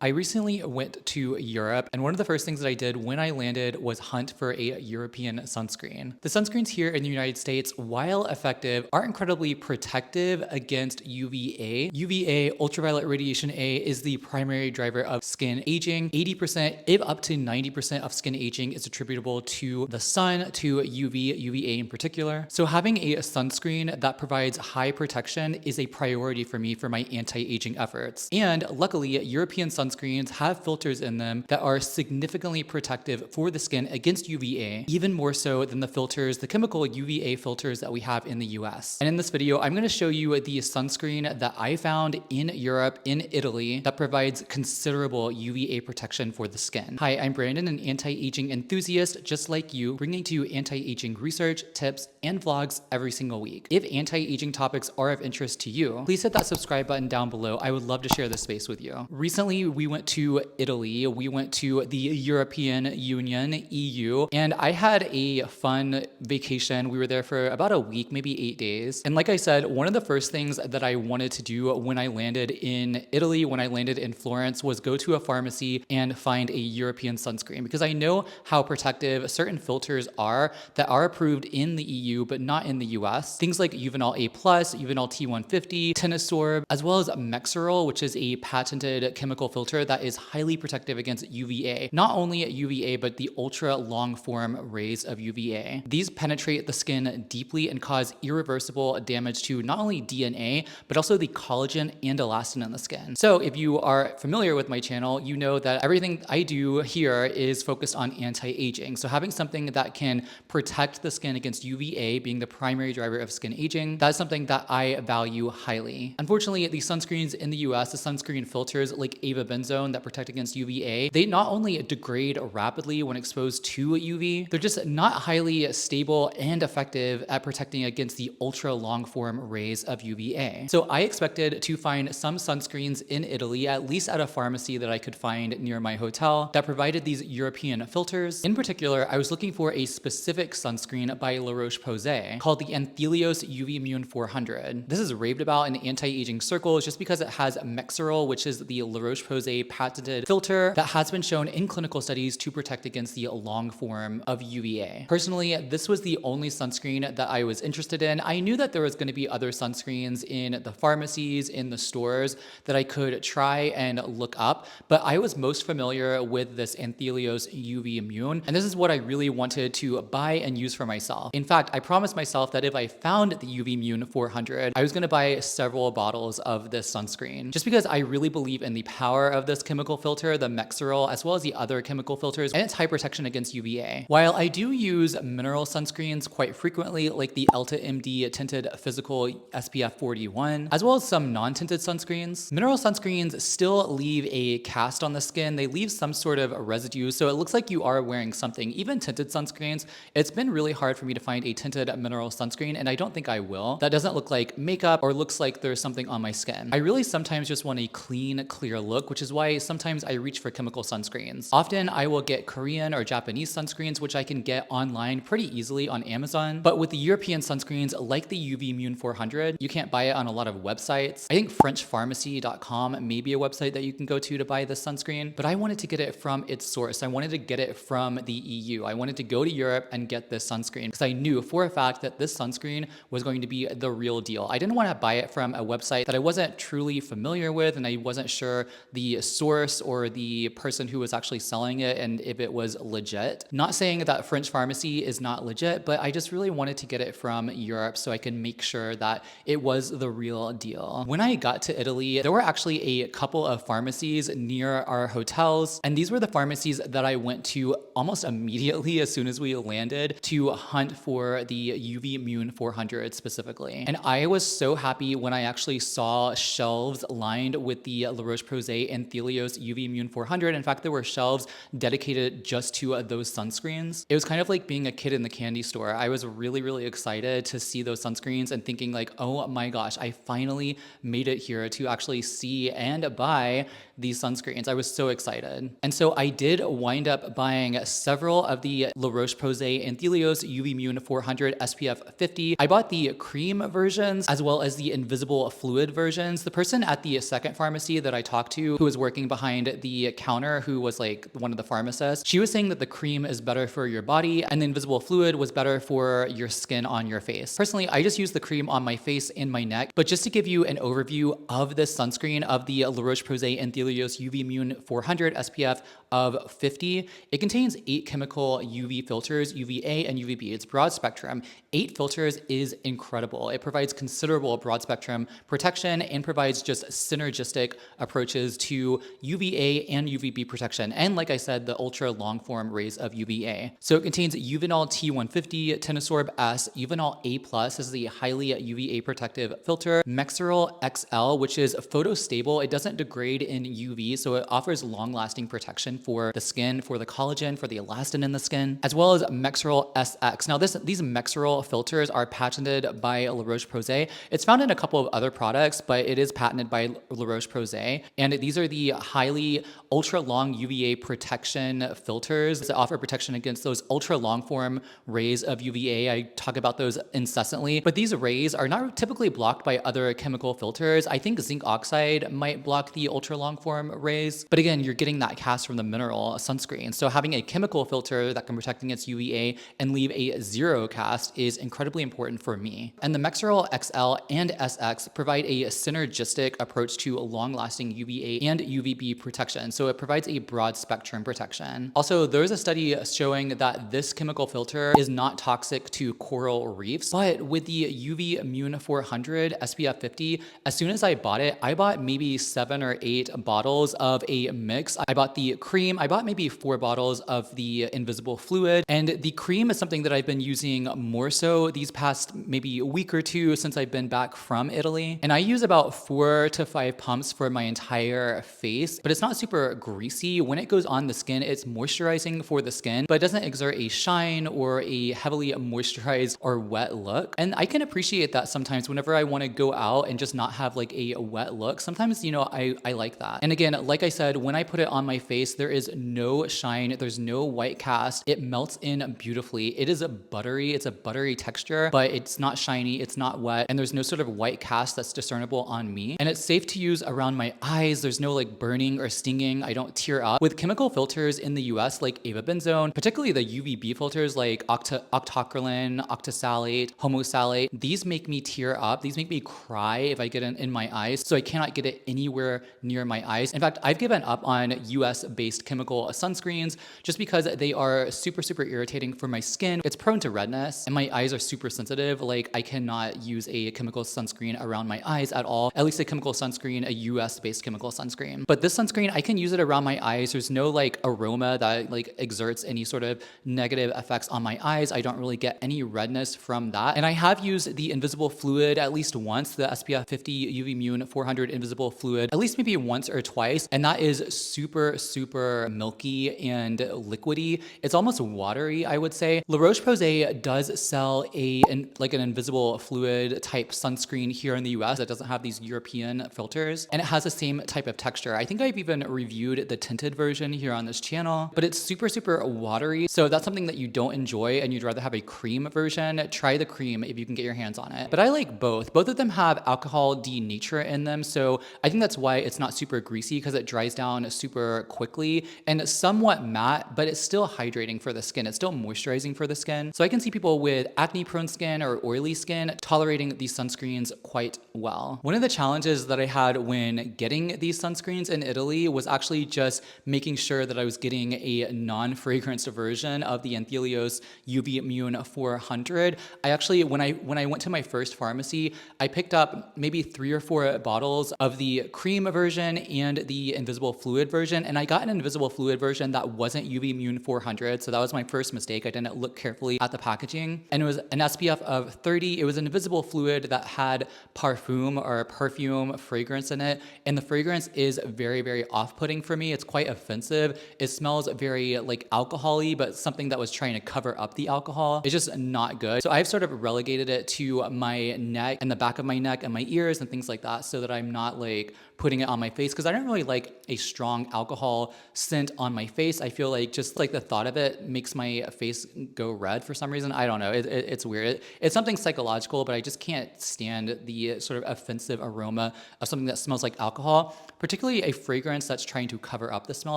I recently went to Europe, and one of the first things that I did when I landed was hunt for a European sunscreen. The sunscreens here in the United States, while effective, are incredibly protective against UVA. UVA, ultraviolet radiation A, is the primary driver of skin aging. 80%, if up to 90% of skin aging is attributable to the sun, to UVA in particular. So having a sunscreen that provides high protection is a priority for me for my anti-aging efforts. And luckily, European sunscreens have filters in them that are significantly protective for the skin against UVA, even more so than the chemical UVA filters that we have in the US. And in this video, I'm going to show you the sunscreen that I found in Europe, in Italy, that provides considerable UVA protection for the skin. Hi, I'm Brandon, an anti-aging enthusiast just like you, bringing to you anti-aging research, tips, and vlogs every single week. If anti-aging topics are of interest to you, please hit that subscribe button down below. I would love to share this space with you. Recently, we went to Italy. We went to the European Union, EU, and I had a fun vacation. We were there for about a week, maybe 8 days. And like I said, one of the first things that I wanted to do when I landed in Italy, when I landed in Florence, was go to a pharmacy and find a European sunscreen, because I know how protective certain filters are that are approved in the EU, but not in the US. Things like Uvinol A+, Uvinol T150, Tinosorb, as well as Mexerol, which is a patented chemical filter that is highly protective against UVA. Not only UVA, but the ultra long form rays of UVA. These penetrate the skin deeply and cause irreversible damage to not only DNA, but also the collagen and elastin in the skin. So if you are familiar with my channel, you know that everything I do here is focused on anti-aging. So having something that can protect the skin against UVA being the primary driver of skin aging, that's something that I value highly. Unfortunately, the sunscreens in the US, the sunscreen filters like avobenzone that protect against UVA, they not only degrade rapidly when exposed to UV, they're just not highly stable and effective at protecting against the ultra long form rays of UVA. So I expected to find some sunscreens in Italy, at least at a pharmacy that I could find near my hotel, that provided these European filters. In particular, I was looking for a specific sunscreen by Roche-Posay called the Anthelios UVMune 400. This is raved about in anti-aging circles just because it has Mexerol, which is the Roche-Posay patented filter that has been shown in clinical studies to protect against the long form of UVA. Personally, this was the only sunscreen that I was interested in. I knew that there was going to be other sunscreens in the pharmacies, in the stores that I could try and look up, but I was most familiar with this Anthelios UVMune, and this is what I really wanted to buy and use for myself. In fact, I promised myself that if I found the UVMune 400, I was going to buy several bottles of this sunscreen, just because I really believe in the power of this chemical filter, the Mexerol, as well as the other chemical filters, and its high protection against UVA. While I do use mineral sunscreens quite frequently, like the Elta MD Tinted Physical SPF 41, as well as some non-tinted sunscreens, mineral sunscreens still leave a cast on the skin. They leave some sort of residue, so it looks like you are wearing something. Even tinted sunscreens, it's been really hard for me to find a tinted mineral sunscreen, and I don't think I will. That doesn't look like makeup or looks like there's something on my skin. I really sometimes just want a clean, clear look, which is why sometimes I reach for chemical sunscreens. Often I will get Korean or Japanese sunscreens, which I can get online pretty easily on Amazon. But with the European sunscreens, like the UVMune 400, you can't buy it on a lot of websites. I think FrenchPharmacy.com may be a website that you can go to buy this sunscreen, but I wanted to get it from its source. I wanted to get it from the EU. I wanted to go to Europe and get this sunscreen because I knew for a fact that this sunscreen was going to be the real deal. I didn't want to buy it from a website that I wasn't truly familiar with, and I wasn't sure the source or the person who was actually selling it and if it was legit. Not saying that French Pharmacy is not legit, but I just really wanted to get it from Europe so I can make sure that it was the real deal. When I got to Italy, there were actually a couple of pharmacies near our hotels, and these were the pharmacies that I went to almost immediately as soon as we landed to hunt for the UVMune 400 specifically. And I was so happy when I actually saw shelves lined with the La Roche-Posay Anthelios UVMune 400. In fact, there were shelves dedicated just to those sunscreens. It was kind of like being a kid in the candy store. I was really, really excited to see those sunscreens and thinking like, oh my gosh, I finally made it here to actually see and buy these sunscreens. I was so excited. And so I did wind up buying several of the La Roche-Posay Anthelios UVMune 400 SPF 50. I bought the cream versions as well as the invisible fluid versions. The person at the second pharmacy that I talked to, who was working behind the counter, who was like one of the pharmacists, she was saying that the cream is better for your body and the invisible fluid was better for your skin on your face. Personally, I just use the cream on my face and my neck, but just to give you an overview of this sunscreen, of the Roche-Posay Anthelios UVMune 400 SPF of 50, it contains 8 chemical UV filters, UVA and UVB. It's broad spectrum. 8 filters is incredible. It provides considerable broad spectrum protection and provides just synergistic approaches to UVA and UVB protection. And like I said, the ultra long form rays of UVA. So it contains Uvinol T150, Tinosorb S, Uvinol A+, this is the highly UVA protective filter, Mexerol XL, which is photostable. It doesn't degrade in UV, so it offers long-lasting protection for the skin, for the collagen, for the elastin in the skin, as well as Mexerol SX. Now, these Mexerol filters are patented by La Roche-Posay. It's found in a couple of other products, but it is patented by La Roche-Posay. And these are the highly ultra-long UVA protection filters that offer protection against those ultra-long form rays of UVA. I talk about those incessantly, but these rays are not typically blocked by other chemical filters. I think zinc oxide might block the ultra long form rays, but again, you're getting that cast from the mineral sunscreen. So having a chemical filter that can protect against UVA and leave a zero cast is incredibly important for me. And the Mexerol XL and SX provide a synergistic approach to long-lasting UVA and UVB protection. So it provides a broad spectrum protection. Also, there's a study showing that this chemical filter is not toxic to coral reefs, but with the UVMune 400 SPF 50, as soon as I bought it, I bought maybe 7 or 8 bottles of a mix. I bought the cream, I bought maybe 4 bottles of the invisible fluid, and the cream is something that I've been using more so these past maybe a week or two since I've been back from Italy. And I use about 4 to 5 pumps for my entire face, but it's not super greasy. When it goes on the skin, it's moisturizing for the skin, but it doesn't exert a shine or a heavily moisturized or wet look. And I can appreciate that sometimes whenever I want to go out and just not have like a wet look. Sometimes, you know, I like that. And again, like I said, when I put it on my face, there is no shine, there's no white cast. It melts in beautifully. It is it's a buttery texture, but it's not shiny, it's not wet, and there's no sort of white cast that's discernible on me. And it's safe to use around my eyes. There's no like burning or stinging. I don't tear up. With chemical filters in the US like avobenzone, particularly the UVB filters like octocrylene, octosalate, homosalate, these make me tear up. These make me cry if I get it in my eyes. So I cannot get it anywhere near my eyes. In fact, I've given up on US based chemical sunscreens just because they are super, super irritating for my skin. It's prone to redness and my eyes are super sensitive. Like I cannot use a chemical sunscreen around my eyes at all, at least a chemical sunscreen, a US based chemical sunscreen. But this sunscreen, I can use it around my eyes. There's no like aroma that like exerts any sort of negative effects on my eyes. I don't really get any redness from that. And I have used the invisible fluid at least once, the SPF 50 UVMune 400 invisible fluid, at least maybe once or twice. And that is super, super milky and liquidy. It's almost watery, I would say. La Roche-Posay does sell an invisible fluid type sunscreen here in the US that doesn't have these European filters. And it has the same type of texture. I think I've even reviewed the tinted version here on this channel, but it's super, super watery. So if that's something that you don't enjoy and you'd rather have a cream version, try the cream if you can get your hands on it. But I like both. Both of them have alcohol denature in them. So I think that's why it's not super greasy, because it dries down super quickly and somewhat matte, but it's still hydrating for the skin. It's still moisturizing for the skin. So I can see people with acne prone skin or oily skin tolerating these sunscreens quite well. One of the challenges that I had when getting these sunscreens in Italy was actually just making sure that I was getting a non-fragranced version of the Anthelios UVMune 400. I actually, when I went to my first pharmacy, I picked up maybe 3 or 4 bottles of the cream version and the invisible fluid version. And I got an invisible fluid version that wasn't UVMune 400. So that was my first mistake. I didn't look carefully at the packaging. And it was an SPF of 30. It was an invisible fluid that had parfum or perfume fragrance in it. And the fragrance is very, very off-putting for me. It's quite offensive. It smells very like alcohol-y, but something that was trying to cover up the alcohol. It's just not good. So I've sort of relegated it to my neck and the back of my neck and my ears and things like that, so that I'm not like putting it on my face, because I don't really like a strong alcohol scent on my face. I feel like just like the thought of it makes my face go red for some reason. I don't know. It's weird. It's something psychological, but I just can't stand the sort of offensive aroma of something that smells like alcohol, particularly particularly a fragrance that's trying to cover up the smell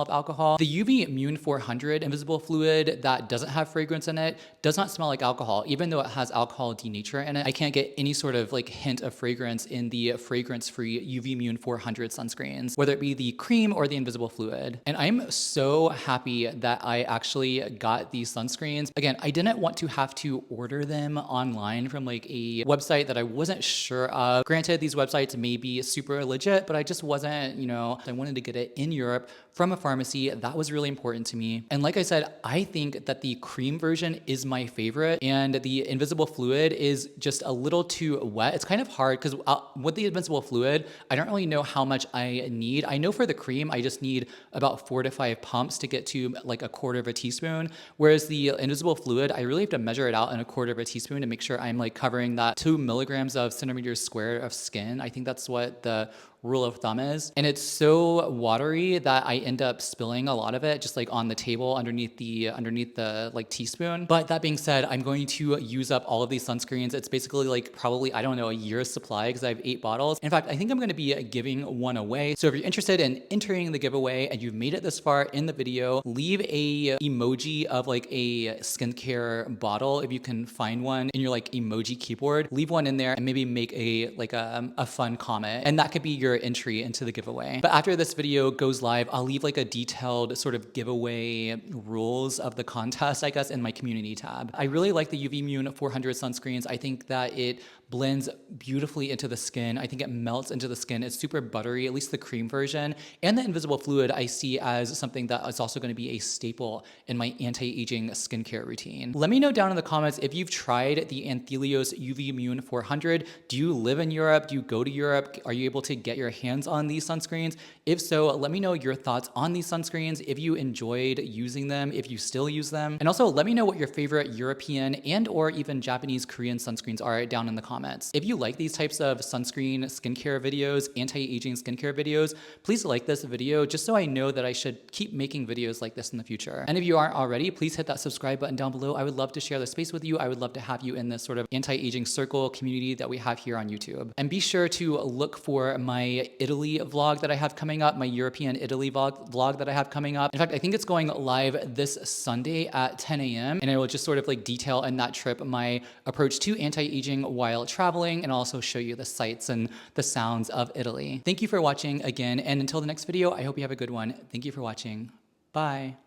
of alcohol. The UVMune 400 invisible fluid that doesn't have fragrance in it does not smell like alcohol, even though it has alcohol denaturant in it. I can't get any sort of like hint of fragrance in the fragrance-free UVMune 400 sunscreens, whether it be the cream or the invisible fluid. And I'm so happy that I actually got these sunscreens. Again, I didn't want to have to order them online from like a website that I wasn't sure of. Granted, these websites may be super legit, but I just wasn't, I wanted to get it in Europe from a pharmacy. That was really important to me. And like I said, I think that the cream version is my favorite, and the invisible fluid is just a little too wet. It's kind of hard because with the invisible fluid, I don't really know how much I need. I know for the cream, I just need about 4 to 5 pumps to get to like a quarter of a teaspoon. Whereas the invisible fluid, I really have to measure it out in a quarter of a teaspoon to make sure I'm like covering that 2 milligrams of centimeters squared of skin. I think that's what the rule of thumb is. And it's so watery that I end up spilling a lot of it just like on the table underneath the like teaspoon. But that being said, I'm going to use up all of these sunscreens. It's basically like probably, I don't know, a year's supply because I have 8 bottles. In fact, I think I'm going to be giving one away. So if you're interested in entering the giveaway and you've made it this far in the video, leave a emoji of like a skincare bottle. If you can find one in your like emoji keyboard, leave one in there and maybe make a fun comment. And that could be your entry into the giveaway. But after this video goes live, I'll leave like a detailed sort of giveaway rules of the contest, I guess, in my community tab. I really like the UVMune 400 sunscreens. I think that it blends beautifully into the skin. I think it melts into the skin. It's super buttery, at least the cream version. And the invisible fluid I see as something that is also going to be a staple in my anti-aging skincare routine. Let me know down in the comments if you've tried the Anthelios UVMune 400. Do you live in Europe? Do you go to Europe? Are you able to get your hands on these sunscreens? If so, let me know your thoughts on these sunscreens, if you enjoyed using them, if you still use them. And also let me know what your favorite European and or even Japanese, Korean sunscreens are down in the comments. If you like these types of sunscreen skincare videos, anti-aging skincare videos, please like this video just so I know that I should keep making videos like this in the future. And if you aren't already, please hit that subscribe button down below. I would love to share the space with you. I would love to have you in this sort of anti-aging circle community that we have here on YouTube. And be sure to look for my Italy vlog that I have coming up, my European Italy vlog that I have coming up. In fact, I think it's going live this Sunday at 10 a.m. And I will just sort of like detail in that trip my approach to anti-aging while traveling, and also show you the sights and the sounds of Italy. Thank you for watching again, and until the next video, I hope you have a good one. Thank you for watching. Bye.